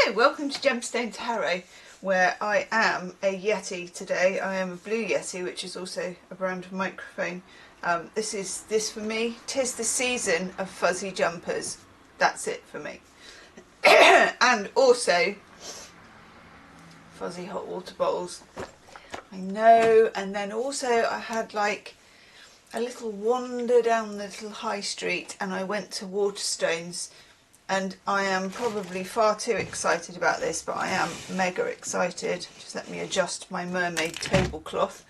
Hello, welcome to Gemstone Tarot, where I am a Yeti today. I am a blue Yeti, which is also a brand of microphone. This for me, 'tis the season of fuzzy jumpers. That's it for me. And also fuzzy hot water bowls. I know. And then also I had like a little wander down the little high street and I went to Waterstones. And I am probably far too excited about this, but I am mega excited. Just let me adjust my mermaid tablecloth.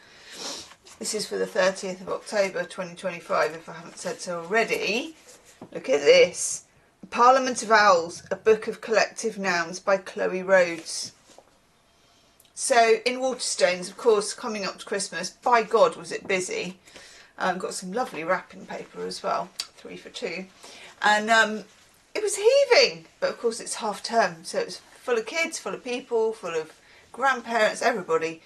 This is for the 30th of October 2025, if I haven't said so already. Look at this. Parliament of Owls, a book of collective nouns by Chloe Rhodes. So in Waterstones, of course, coming up to Christmas, by God was it busy. Got some lovely wrapping paper as well, 3 for 2. And it was heaving, but of course it's half term, so it was full of kids, full of people, full of grandparents, everybody.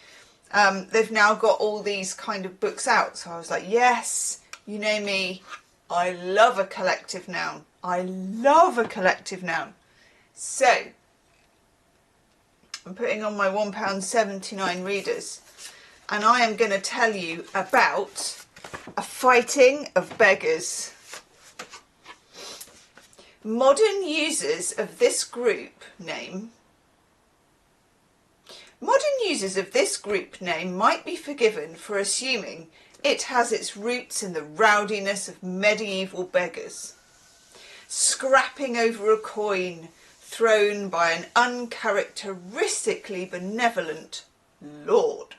They've now got all these kind of books out, so I was like, yes, you know me, I love a collective noun. I love a collective noun. So, I'm putting on my £1.79 readers, and I am going to tell you about a fighting of beggars. Modern users of this group name might be forgiven for assuming it has its roots in the rowdiness of medieval beggars, scrapping over a coin thrown by an uncharacteristically benevolent lord.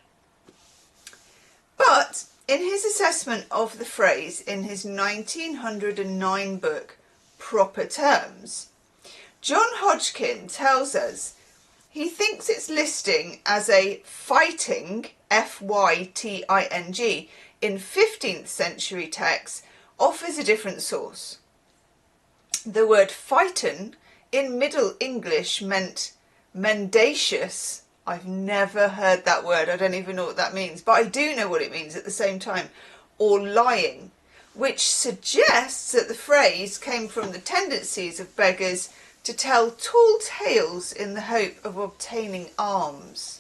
But in his assessment of the phrase in his 1909 book, Proper Terms, John Hodgkin tells us he thinks its listing as a fighting, F-Y-T-I-N-G, in 15th century texts offers a different source. The word fighten in Middle English meant mendacious. I've never heard that word, I don't even know what that means, but I do know what it means at the same time, or lying, which suggests that the phrase came from the tendencies of beggars to tell tall tales in the hope of obtaining alms.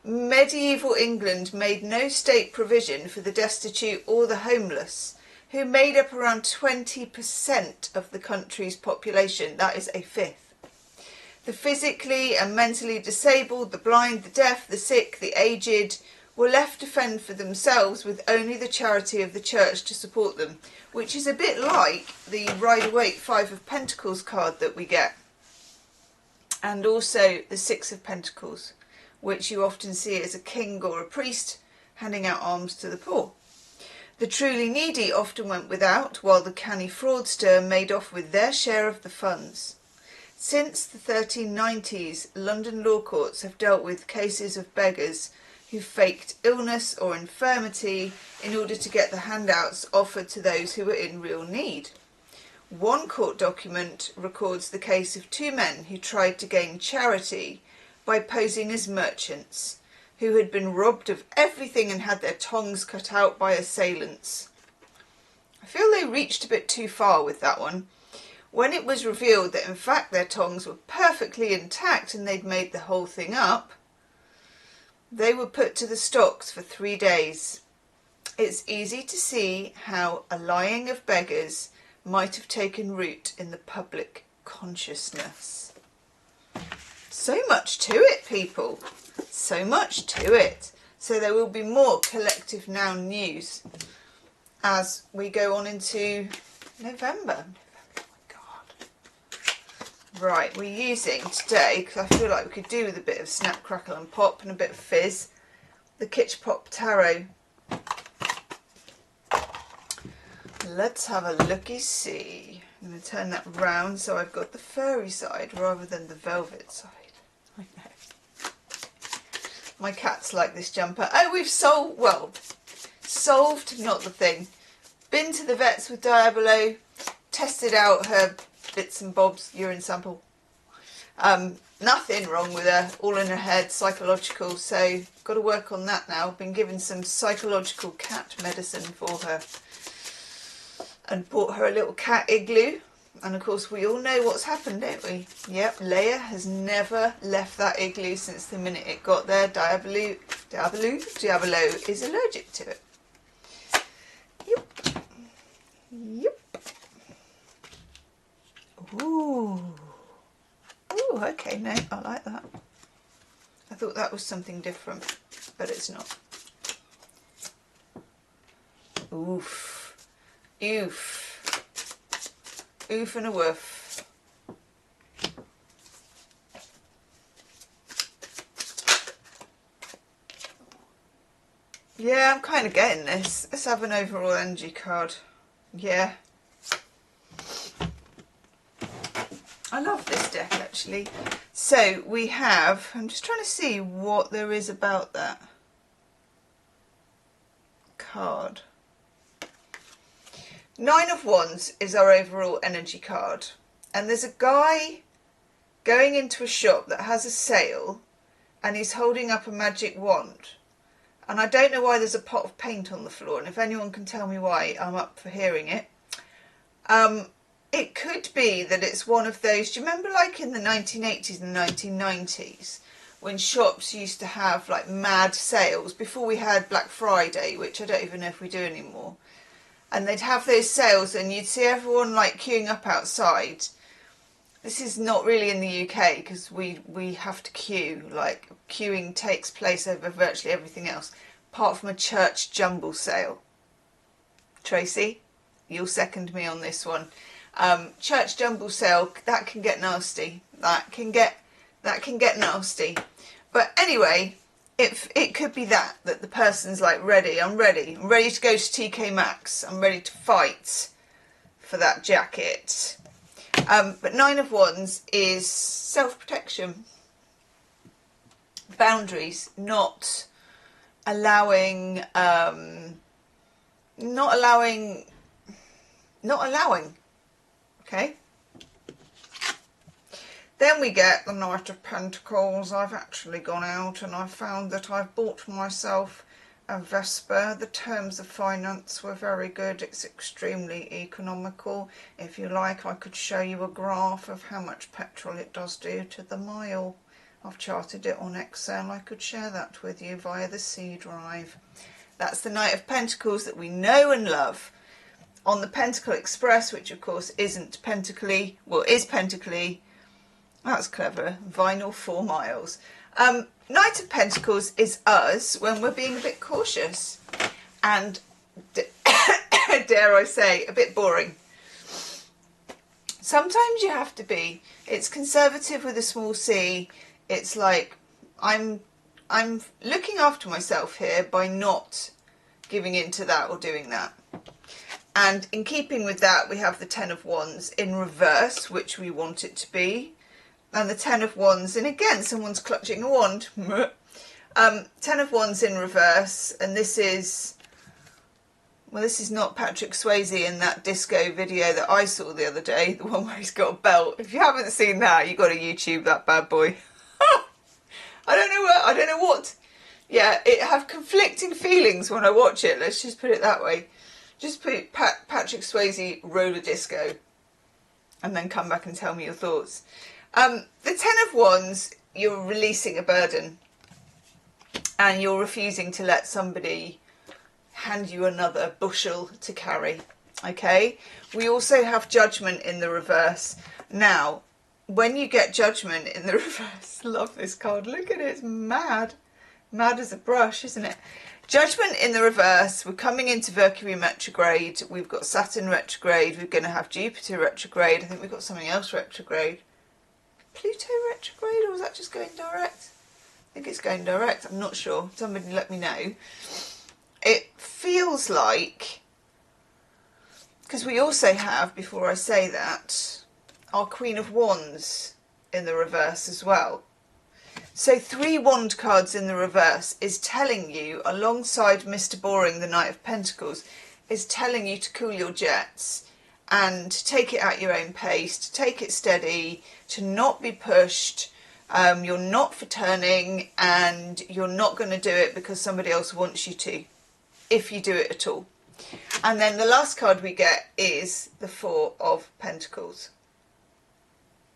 Medieval England made no state provision for the destitute or the homeless, who made up around 20% of the country's population. That is a fifth. The physically and mentally disabled, the blind, the deaf, the sick, the aged, were left to fend for themselves with only the charity of the church to support them, which is a bit like the Rider-Waite 5 of Pentacles card that we get, and also the 6 of Pentacles, which you often see as a king or a priest handing out alms to the poor. The truly needy often went without, while the canny fraudster made off with their share of the funds. Since the 1390s, London law courts have dealt with cases of beggars who faked illness or infirmity in order to get the handouts offered to those who were in real need. One court document records the case of 2 men who tried to gain charity by posing as merchants, who had been robbed of everything and had their tongues cut out by assailants. I feel they reached a bit too far with that one. When it was revealed that in fact their tongues were perfectly intact and they'd made the whole thing up, they were put to the stocks for 3 days. It's easy to see how a lying of beggars might have taken root in the public consciousness. So much to it, people. So much to it. So there will be more collective noun news as we go on into November. Right, we're using today, because I feel like we could do with a bit of snap, crackle and pop and a bit of fizz, the Kitsch Pop Tarot. Let's have a looky-see. I'm going to turn that round so I've got the furry side rather than the velvet side. I know. My cats like this jumper. Oh, we've solved not the thing. Been to the vets with Diabolo, tested out her bits and bobs urine sample. Nothing wrong with her, all in her head, psychological, so got to work on that now. Been given some psychological cat medicine for her and bought her a little cat igloo And of course we all know what's happened, don't we? Yep, Leia has never left that igloo since the minute it got there. Diablo is allergic to it. Yep. Yep. Ooh. Ooh, okay, no, I like that. I thought that was something different, but it's not. Oof. Oof. Oof and a woof. Yeah, I'm kind of getting this. Let's have an overall energy card. Yeah. I love this deck actually. So we have, I'm just trying to see what there is about that card. 9 of Wands is our overall energy card. And there's a guy going into a shop that has a sale and he's holding up a magic wand. And I don't know why there's a pot of paint on the floor, and if anyone can tell me why, I'm up for hearing it. It could be that it's one of those, do you remember like in the 1980s and 1990s when shops used to have like mad sales before we had Black Friday, which I don't even know if we do anymore, and they'd have those sales and you'd see everyone like queuing up outside. This is not really in the UK because we have to queue, like queuing takes place over virtually everything else apart from a church jumble sale. Tracy, you'll second me on this one. Church jumble sale, that can get nasty. That can get nasty. But anyway, it could be that the person's like ready. I'm ready to go to TK Maxx. I'm ready to fight for that jacket. But 9 of Wands is self-protection, boundaries, not allowing. Okay. Then we get the Knight of Pentacles. I've actually gone out and I've found that I've bought myself a Vespa. The terms of finance were very good. It's extremely economical. If you like, I could show you a graph of how much petrol it does do to the mile. I've charted it on Excel. I could share that with you via the C drive. That's the Knight of Pentacles that we know and love. On the Pentacle Express, which of course isn't pentacly, well, is pentacly. That's clever. Vinyl 4 miles. Knight of Pentacles is us when we're being a bit cautious and, dare I say, a bit boring. Sometimes you have to be. It's conservative with a small c. It's like I'm looking after myself here by not giving in to that or doing that. And in keeping with that, we have the 10 of Wands in reverse, which we want it to be. And the 10 of Wands, and again, someone's clutching a wand. 10 of Wands in reverse, and this is, well, this is not Patrick Swayze in that disco video that I saw the other day, the one where he's got a belt. If you haven't seen that, you've got to YouTube that bad boy. I don't know what. Yeah, it have conflicting feelings when I watch it. Let's just put it that way. Just put Patrick Swayze roller disco, and then come back and tell me your thoughts. The 10 of Wands, you're releasing a burden and you're refusing to let somebody hand you another bushel to carry, okay? We also have Judgment in the reverse. Now, when you get Judgment in the reverse, love this card, look at it, it's mad. Mad as a brush, isn't it? Judgment in the reverse, we're coming into Mercury retrograde, we've got Saturn retrograde, we're going to have Jupiter retrograde, I think we've got something else retrograde. Pluto retrograde, or was that just going direct? I think it's going direct, I'm not sure. Somebody let me know. It feels like, because we also have, before I say that, our Queen of Wands in the reverse as well. So 3 wand cards in the reverse is telling you, alongside Mr. Boring, the Knight of Pentacles, is telling you to cool your jets and take it at your own pace, to take it steady, to not be pushed. You're not for turning, and you're not going to do it because somebody else wants you to, if you do it at all. And then the last card we get is the Four of Pentacles.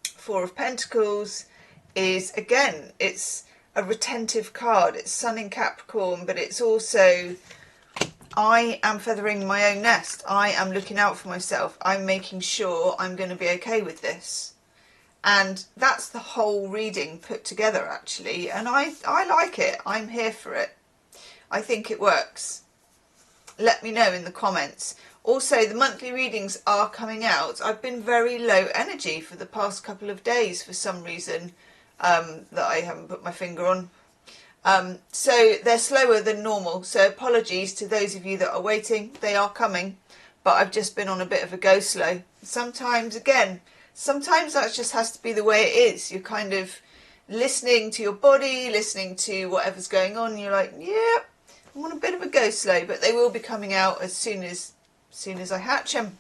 Four of Pentacles is, again, it's a retentive card. It's Sun in Capricorn, but it's also, I am feathering my own nest. I am looking out for myself. I'm making sure I'm going to be okay with this. And that's the whole reading put together, actually. And I like it. I'm here for it. I think it works. Let me know in the comments. Also, the monthly readings are coming out. I've been very low energy for the past couple of days for some reason that I haven't put my finger on. So they're slower than normal. So apologies to those of you that are waiting. They are coming. But I've just been on a bit of a go slow. Sometimes, again, sometimes that just has to be the way it is. You're kind of listening to your body, listening to whatever's going on. And you're like, yeah, I'm on a bit of a go slow. But they will be coming out as soon as I hatch them.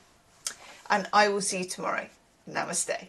And I will see you tomorrow. Namaste.